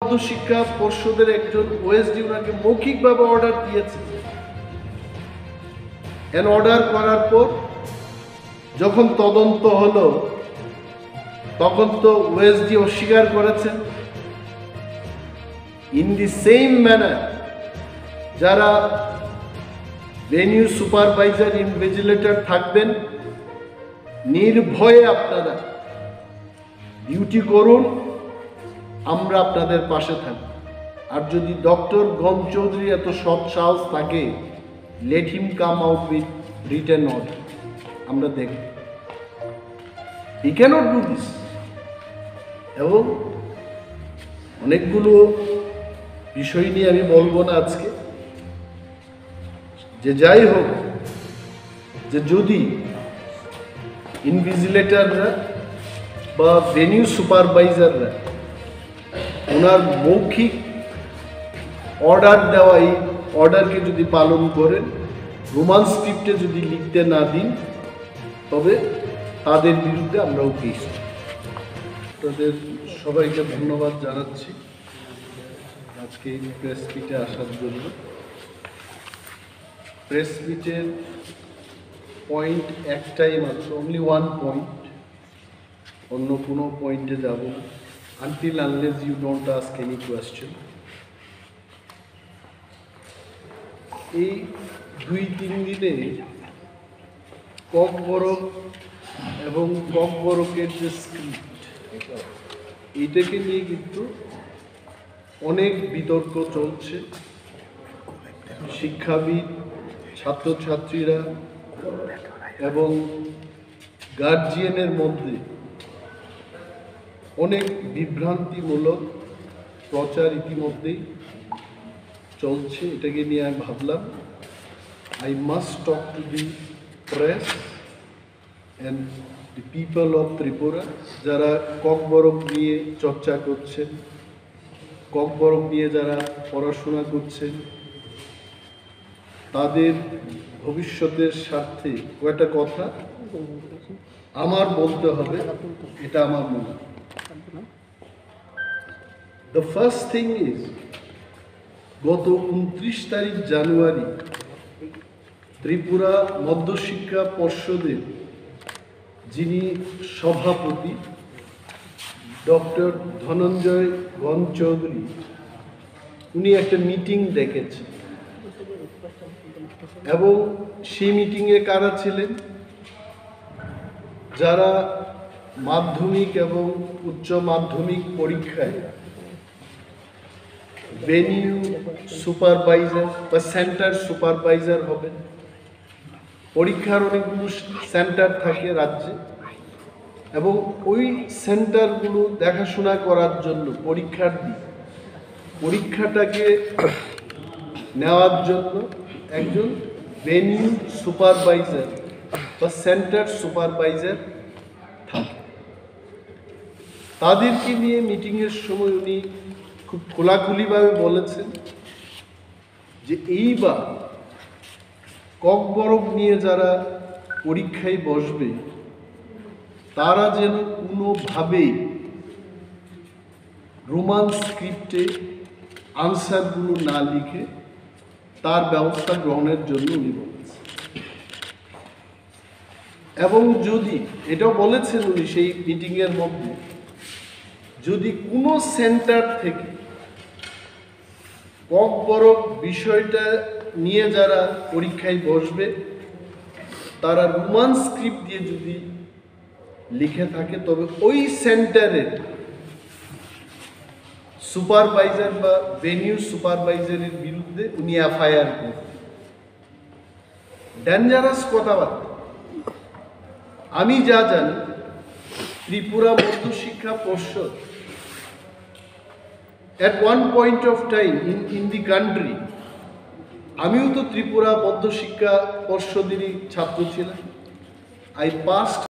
মধ্যশিক্ষা পর্ষদের একজন ওএসডি ওনাকে মৌখিকভাবে অর্ডার দিয়েছে। অর্ডার করার পর যখন তদন্ত হলো তখন তো ওএসডি অস্বীকার করেছেন। ইন দি সেম ম্যানার যারা ভেনিউ সুপারভাইজার ইনভিজিলেটর থাকবেন, নির্ভয়ে আপনারা ডিউটি করুন, আমরা আপনাদের পাশে থাকব। আর যদি ডক্টর গম চৌধুরী এত সৎ সাহস থাকে, let him come out with written order, আমরা দেখব। He cannot do this. এবং অনেকগুলো বিষয় নিয়ে আমি বলবো না আজকে, যে যাই হোক, যে যদি ইনভিজিলেটররা বা ভেনিউ সুপারভাইজাররা ওনার মৌখিক অর্ডার দেওয়া এই অর্ডারকে যদি পালন করেন, রোমান স্ক্রিপ্টে যদি লিখতে না দিন, তবে তাদের বিরুদ্ধে আমরাও কেস। তাদের সবাইকে ধন্যবাদ জানাচ্ছি আজকে এই প্রেস মিটে আসার জন্য। প্রেস মিটের পয়েন্ট একটাই মাত্র, অনলি ওয়ান পয়েন্ট, অন্য কোনো পয়েন্টে যাব না, until unless you don't ask any question. এই 2-3 দিনে ককবরক এবং ককবরকের যে স্ক্রিপ্ট, এটাকে নিয়ে কিন্তু অনেক বিতর্ক চলছে। শিক্ষাবিদ, ছাত্রছাত্রীরা এবং গার্জিয়ানের মধ্যে অনেক বিভ্রান্তিমূলক প্রচার ইতিমধ্যেই চলছে। এটাকে নিয়ে আমি ভাবলাম I must talk to the press and the people of Tripura, যারা ককবরক নিয়ে চর্চা করছেন, ককবরক নিয়ে যারা পড়াশোনা করছেন, তাদের ভবিষ্যতের স্বার্থে কয়েকটা কথা আমার বলতে হবে, এটা আমার মনে হয়। দ্য ফার্স্ট থিং ইজ, গত 29 তারিখ জানুয়ারি ত্রিপুরা মধ্যশিক্ষা পর্ষদের যিনি সভাপতি ডক্টর ধনঞ্জয় গণ চৌধুরী, উনি একটা মিটিং ডেকেছেন। এবং সেই মিটিংয়ে কারা ছিলেন? যারা মাধ্যমিক এবং উচ্চ মাধ্যমিক পরীক্ষায় ভেনিউ সুপারভাইজার বা সেন্টার সুপারভাইজার হবেন। পরীক্ষার অনেকগুলো সেন্টার থাকে রাজ্যে, এবং ওই সেন্টারগুলো দেখাশোনা করার জন্য পরীক্ষাটাকে নেওয়ার জন্য একজন ভেনিউ সুপারভাইজার বা সেন্টার সুপারভাইজার থাকে। তাদেরকে নিয়ে মিটিংয়ের সময় উনি খুব খোলাখুলিভাবে বলেছেন যে এইবার ককবরক নিয়ে যারা পরীক্ষায় বসবে, তারা যেন কোনোভাবেই রোমান স্ক্রিপ্টে আনসারগুলো না লিখে তার ব্যবস্থা গ্রহণের জন্য উনি বলেছেন। এবং যদি এটাও বলেছেন উনি সেই মিটিংয়ের মধ্যে, যদি কোনো সেন্টার থেকে ককবরক বিষয়টা নিয়ে যারা পরীক্ষায় বসবে, তারা রোমান স্ক্রিপ্ট দিয়ে যদি লিখে থাকে, তবে ওই সেন্টারের সুপারভাইজার বা ভেনিউ সুপারভাইজারের বিরুদ্ধে উনি এফআইআর করবেন। ডেঞ্জারাস কথাবার্তা। আমি যা জানি, ত্রিপুরা মধ্যশিক্ষা পর্ষদ at one point of time in the country, আমিও তো ত্রিপুরা মধ্যশিক্ষা পর্ষদেরই ছাত্র ছিলাম। I passed